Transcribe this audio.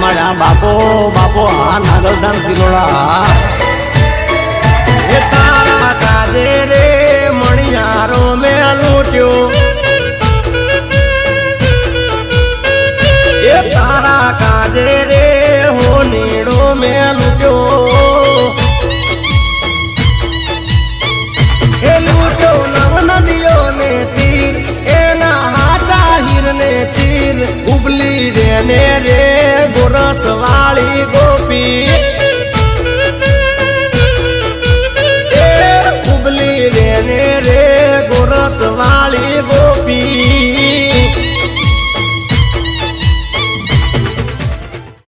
મારા બાપો બાપો આ નાગલધામ સિલોડા એ તારા કાજે રે મણિયારો મેં લૂટ્યો એ તારા કાજે